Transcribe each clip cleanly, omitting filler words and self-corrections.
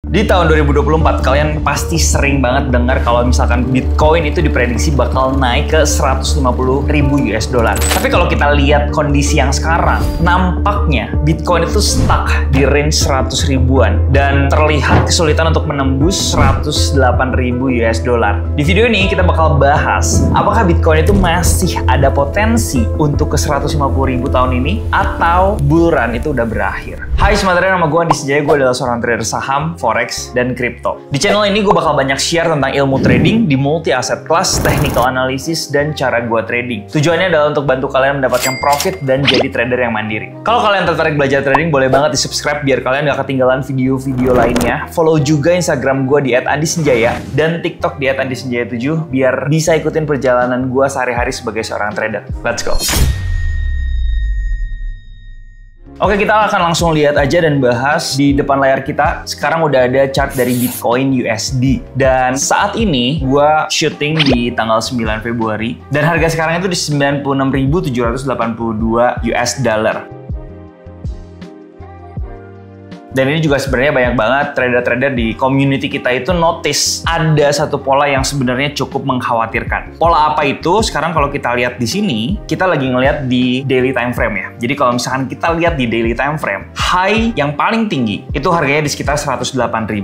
Di tahun 2024, kalian pasti sering banget dengar kalau misalkan Bitcoin itu diprediksi bakal naik ke 150.000 US dollar. Tapi kalau kita lihat kondisi yang sekarang, nampaknya Bitcoin itu stuck di range 100 ribuan dan terlihat kesulitan untuk menembus 108.000 US dollar. Di video ini kita bakal bahas apakah Bitcoin itu masih ada potensi untuk ke 150.000 tahun ini atau bull run itu udah berakhir. Hai, semuanya, nama gue Andi Senjaya, gue adalah seorang trader saham, forex, dan crypto. Di channel ini gue bakal banyak share tentang ilmu trading di multi asset class, technical analysis, dan cara gue trading. Tujuannya adalah untuk bantu kalian mendapatkan profit dan jadi trader yang mandiri. Kalau kalian tertarik belajar trading, boleh banget di subscribe biar kalian gak ketinggalan video-video lainnya. Follow juga Instagram gue di @andisenjaya dan TikTok di @andisenjaya7 biar bisa ikutin perjalanan gue sehari-hari sebagai seorang trader. Let's go! Oke, kita akan langsung lihat aja dan bahas di depan layar kita. Sekarang udah ada chart dari Bitcoin USD. Dan saat ini gue shooting di tanggal 9 Februari. Dan harga sekarang itu di 96.782 US dollar. Dan ini juga sebenarnya banyak banget trader-trader di community kita itu notice ada satu pola yang sebenarnya cukup mengkhawatirkan. Pola apa itu? Sekarang kalau kita lihat di sini, kita lagi ngelihat di daily time frame ya. Jadi kalau misalkan kita lihat di daily time frame, high yang paling tinggi itu harganya di sekitar 108.000.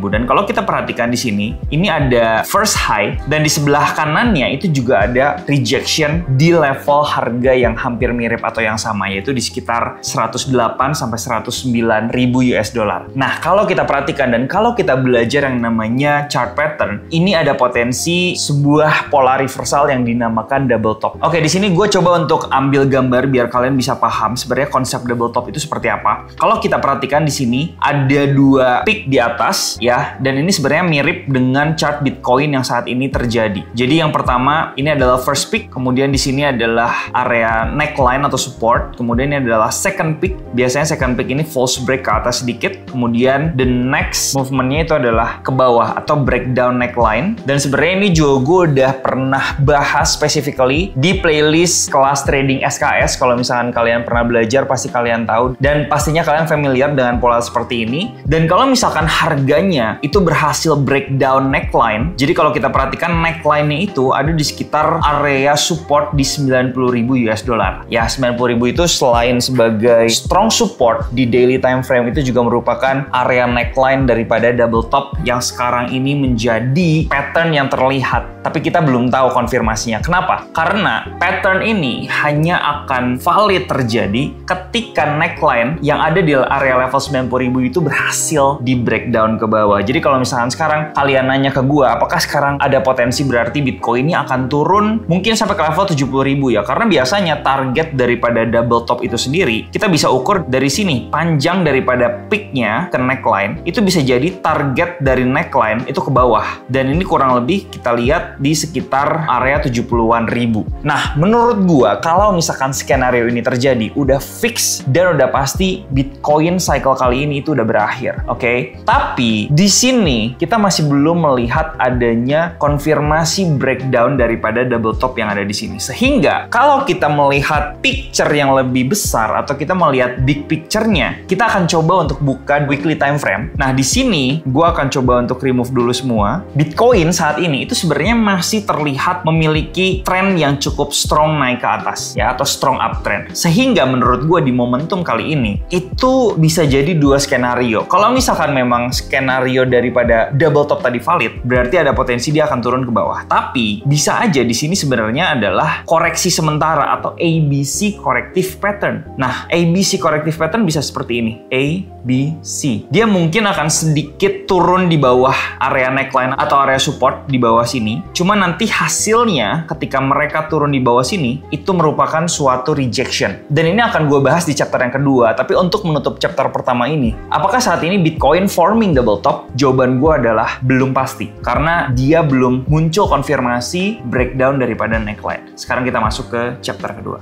Dan kalau kita perhatikan di sini, ini ada first high dan di sebelah kanannya itu juga ada rejection di level harga yang hampir mirip atau yang sama, yaitu di sekitar 108 sampai 109.000 US dollar. Nah, kalau kita perhatikan dan kalau kita belajar yang namanya chart pattern, ini ada potensi sebuah pola reversal yang dinamakan double top. Oke, di sini gue coba untuk ambil gambar biar kalian bisa paham sebenarnya konsep double top itu seperti apa. Kalau kita perhatikan di sini ada dua peak di atas ya, dan ini sebenarnya mirip dengan chart Bitcoin yang saat ini terjadi. Jadi yang pertama ini adalah first peak, kemudian di sini adalah area neckline atau support, kemudian ini adalah second peak. Biasanya second peak ini false break ke atas sedikit. Kemudian the next movementnya itu adalah ke bawah atau breakdown neckline. Dan sebenarnya ini juga gue udah pernah bahas specifically di playlist kelas trading SKS. Kalau misalkan kalian pernah belajar pasti kalian tahu dan pastinya kalian familiar dengan pola seperti ini. Dan kalau misalkan harganya itu berhasil breakdown neckline, jadi kalau kita perhatikan neckline-nya itu ada di sekitar area support di 90.000 US dollar. Ya, 90.000 itu selain sebagai strong support di daily time frame itu juga merupakan area neckline daripada double top yang sekarang ini menjadi pattern yang terlihat. Tapi kita belum tahu konfirmasinya. Kenapa? Karena pattern ini hanya akan valid terjadi ketika neckline yang ada di area level 90.000 itu berhasil di breakdown ke bawah. Jadi kalau misalkan sekarang kalian nanya ke gua, apakah sekarang ada potensi berarti Bitcoin ini akan turun mungkin sampai ke level 70.000 ya? Karena biasanya target daripada double top itu sendiri kita bisa ukur dari sini. Panjang daripada peaknya ke neckline itu bisa jadi target dari neckline itu ke bawah, dan ini kurang lebih kita lihat di sekitar area 70-an ribu. Nah, menurut gua kalau misalkan skenario ini terjadi udah fix dan udah pasti Bitcoin cycle kali ini itu udah berakhir, oke? Tapi di sini kita masih belum melihat adanya konfirmasi breakdown daripada double top yang ada di sini. Sehingga kalau kita melihat picture yang lebih besar atau kita melihat big picture-nya, kita akan coba untuk buka weekly time frame. Nah, di sini gue akan coba untuk remove dulu semua. Bitcoin saat ini itu sebenarnya masih terlihat memiliki tren yang cukup strong naik ke atas ya, atau strong uptrend. Sehingga menurut gue di momentum kali ini itu bisa jadi dua skenario. Kalau misalkan memang skenario daripada double top tadi valid, berarti ada potensi dia akan turun ke bawah. Tapi bisa aja di sini sebenarnya adalah koreksi sementara atau ABC corrective pattern. Nah, ABC corrective pattern bisa seperti ini. A, B, C. Dia mungkin akan sedikit turun di bawah area neckline atau area support di bawah sini. Cuma nanti hasilnya ketika mereka turun di bawah sini itu merupakan suatu rejection. Dan ini akan gue bahas di chapter yang kedua. Tapi untuk menutup chapter pertama ini, apakah saat ini Bitcoin forming double top? Jawaban gue adalah belum pasti. Karena dia belum muncul konfirmasi breakdown daripada neckline. Sekarang kita masuk ke chapter kedua.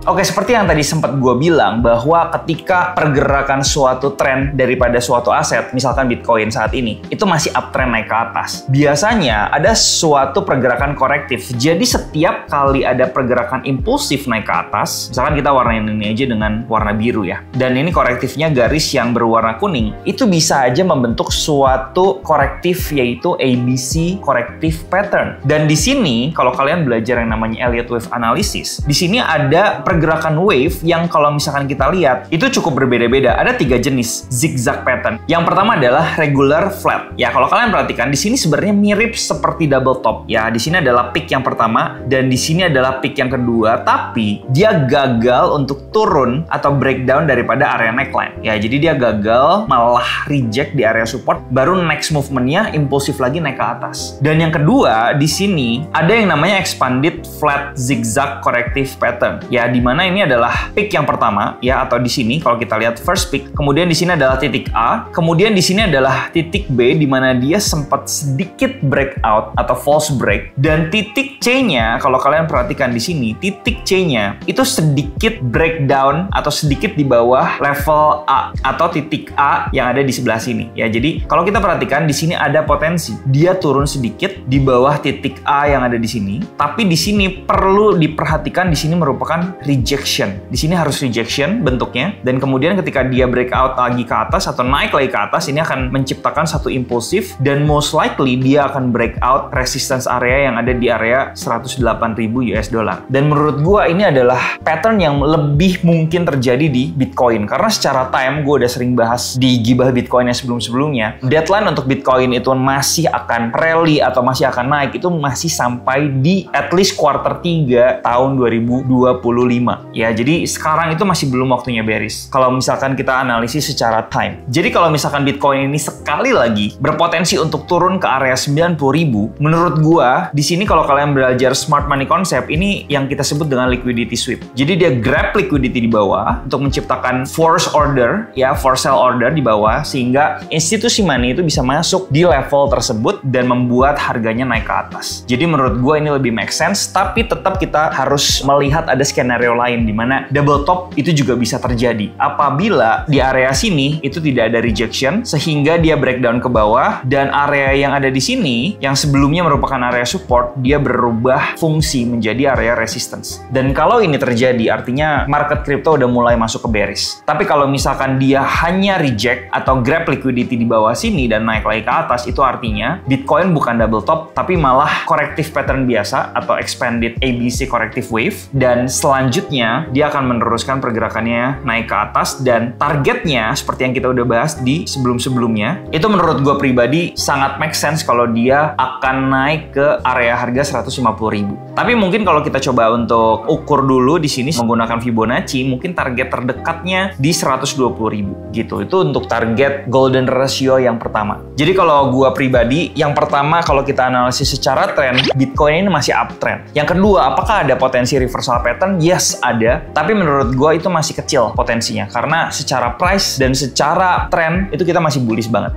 Oke, seperti yang tadi sempat gue bilang bahwa ketika pergerakan suatu tren daripada suatu aset, misalkan Bitcoin saat ini, itu masih uptrend naik ke atas. Biasanya ada suatu pergerakan korektif. Jadi setiap kali ada pergerakan impulsif naik ke atas, misalkan kita warnain ini aja dengan warna biru ya. Dan ini korektifnya garis yang berwarna kuning. Itu bisa aja membentuk suatu korektif yaitu ABC corrective pattern. Dan di sini kalau kalian belajar yang namanya Elliott Wave Analysis, di sini ada pergerakan wave yang kalau misalkan kita lihat itu cukup berbeda-beda. Ada 3 jenis zigzag pattern. Yang pertama adalah regular flat. Ya, kalau kalian perhatikan di sini sebenarnya mirip seperti double top. Ya, di sini adalah peak yang pertama dan di sini adalah peak yang kedua, tapi dia gagal untuk turun atau breakdown daripada area neckline. Ya, jadi dia gagal, malah reject di area support, baru next movementnya impulsif lagi naik ke atas. Dan yang kedua, di sini ada yang namanya expanded flat zigzag corrective pattern. Ya, di mana ini adalah peak yang pertama, ya, atau di sini kalau kita lihat first peak, kemudian di sini adalah titik A, kemudian di sini adalah titik B, di mana dia sempat sedikit breakout atau false break, dan titik C-nya kalau kalian perhatikan di sini, titik C-nya itu sedikit breakdown atau sedikit di bawah level A atau titik A yang ada di sebelah sini. Ya, jadi kalau kita perhatikan di sini ada potensi dia turun sedikit di bawah titik A yang ada di sini, tapi di sini perlu diperhatikan, di sini merupakan rejection. Di sini harus rejection bentuknya, dan kemudian ketika dia breakout lagi ke atas atau naik lagi ke atas, ini akan menciptakan satu impulsif dan most likely dia akan breakout resistance area yang ada di area 108.000 US dollar. Dan menurut gua ini adalah pattern yang lebih mungkin terjadi di Bitcoin, karena secara time gue udah sering bahas di gibah Bitcoin yang sebelum-sebelumnya, deadline untuk Bitcoin itu masih akan rally atau masih akan naik itu masih sampai di at least quarter 3 tahun 2025. Ya, jadi sekarang itu masih belum waktunya bearish kalau misalkan kita analisis secara time. Jadi kalau misalkan Bitcoin ini sekali lagi berpotensi untuk turun ke area 90.000, menurut gua di sini kalau kalian belajar smart money concept, ini yang kita sebut dengan liquidity sweep. Jadi dia grab liquidity di bawah untuk menciptakan force order, ya, for sell order di bawah, sehingga institusi money itu bisa masuk di level tersebut dan membuat harganya naik ke atas. Jadi menurut gue ini lebih make sense, tapi tetap kita harus melihat ada skenario lain di mana double top itu juga bisa terjadi apabila di area sini itu tidak ada rejection sehingga dia breakdown ke bawah, dan area yang ada di sini yang sebelumnya merupakan area support dia berubah fungsi menjadi area resistance. Dan kalau ini terjadi artinya market crypto udah mulai masuk ke bearish. Tapi kalau misalkan dia hanya reject atau grab liquidity di bawah sini dan naik lagi ke atas, itu artinya Bitcoin bukan double top tapi malah corrective pattern biasa atau expanded ABC corrective wave, dan selanjutnya dia akan meneruskan pergerakannya naik ke atas, dan targetnya seperti yang kita udah bahas di sebelum-sebelumnya itu menurut gue pribadi sangat make sense kalau dia akan naik ke area harga 150.000. Tapi mungkin kalau kita coba untuk ukur dulu di sini menggunakan Fibonacci, mungkin target terdekatnya di 120.000 gitu. Itu untuk target golden ratio yang pertama. Jadi kalau gua pribadi, yang pertama kalau kita analisis secara tren, Bitcoin ini masih uptrend. Yang kedua, apakah ada potensi reversal pattern? Yes, ada. Tapi menurut gua itu masih kecil potensinya, karena secara price dan secara tren itu kita masih bullish banget.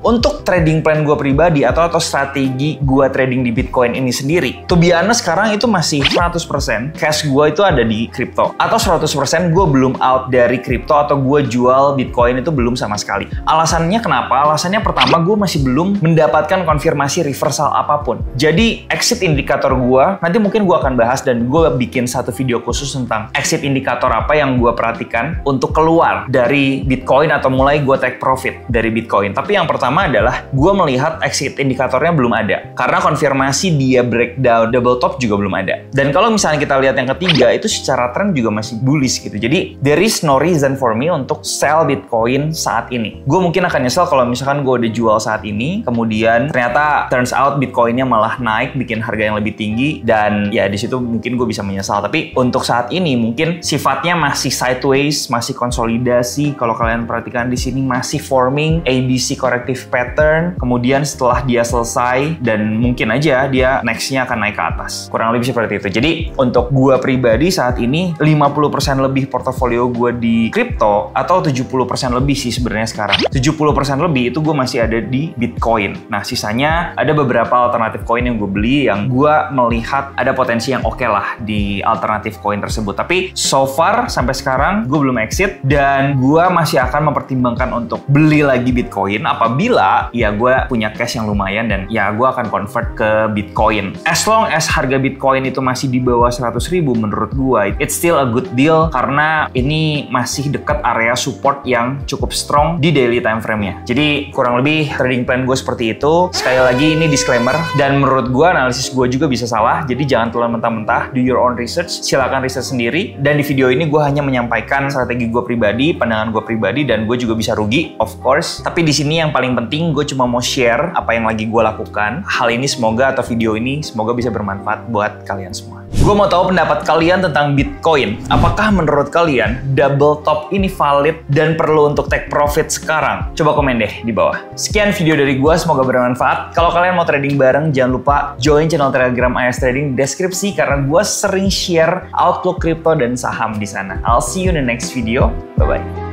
Untuk trading plan gue pribadi atau strategi gue trading di Bitcoin ini sendiri, to be honest sekarang itu masih 100% cash gue itu ada di crypto, atau 100% gue belum out dari crypto atau gue jual Bitcoin itu belum sama sekali. Alasannya kenapa? Alasannya pertama, gue masih belum mendapatkan konfirmasi reversal apapun. Jadi exit indikator gue, nanti mungkin gue akan bahas dan gue bikin satu video khusus tentang exit indikator apa yang gue perhatikan untuk keluar dari Bitcoin atau mulai gue take profit dari Bitcoin. Tapi yang pertama adalah gue melihat exit indikatornya belum ada, karena konfirmasi dia breakdown double top juga belum ada. Dan kalau misalnya kita lihat yang ketiga, itu secara tren juga masih bullish gitu. Jadi there is no reason for me untuk sell Bitcoin saat ini. Gue mungkin akan nyesel kalau misalkan gue udah jual saat ini, kemudian ternyata turns out Bitcoinnya malah naik, bikin harga yang lebih tinggi, dan ya di situ mungkin gue bisa menyesal. Tapi untuk saat ini mungkin sifatnya masih sideways, masih konsolidasi. Kalau kalian perhatikan di sini masih forming ABC corrective wave pattern, kemudian setelah dia selesai dan mungkin aja dia next-nya akan naik ke atas. Kurang lebih seperti itu. Jadi untuk gue pribadi saat ini 50% lebih portofolio gue di kripto atau 70% lebih sih sebenarnya sekarang. 70% lebih itu gue masih ada di Bitcoin. Nah sisanya ada beberapa alternatif koin yang gue beli yang gue melihat ada potensi yang oke lah di alternatif koin tersebut. Tapi so far sampai sekarang gue belum exit dan gue masih akan mempertimbangkan untuk beli lagi Bitcoin apabila ya gue punya cash yang lumayan dan ya gue akan convert ke Bitcoin. As long as harga Bitcoin itu masih di bawah 100.000 menurut gue it's still a good deal karena ini masih dekat area support yang cukup strong di daily time frame-nya. Jadi kurang lebih trading plan gue seperti itu. Sekali lagi ini disclaimer dan menurut gue analisis gue juga bisa salah. Jadi jangan telan mentah-mentah, do your own research, silakan riset sendiri. Dan di video ini gue hanya menyampaikan strategi gue pribadi, pandangan gue pribadi, dan gue juga bisa rugi, of course. Tapi di sini yang paling penting gue cuma mau share apa yang lagi gue lakukan. Hal ini semoga atau video ini semoga bisa bermanfaat buat kalian semua. Gue mau tahu pendapat kalian tentang Bitcoin. Apakah menurut kalian double top ini valid dan perlu untuk take profit sekarang? Coba komen deh di bawah. Sekian video dari gue, semoga bermanfaat. Kalau kalian mau trading bareng, jangan lupa join channel Telegram AS Trading di deskripsi karena gue sering share outlook kripto dan saham di sana. I'll see you in the next video. Bye-bye.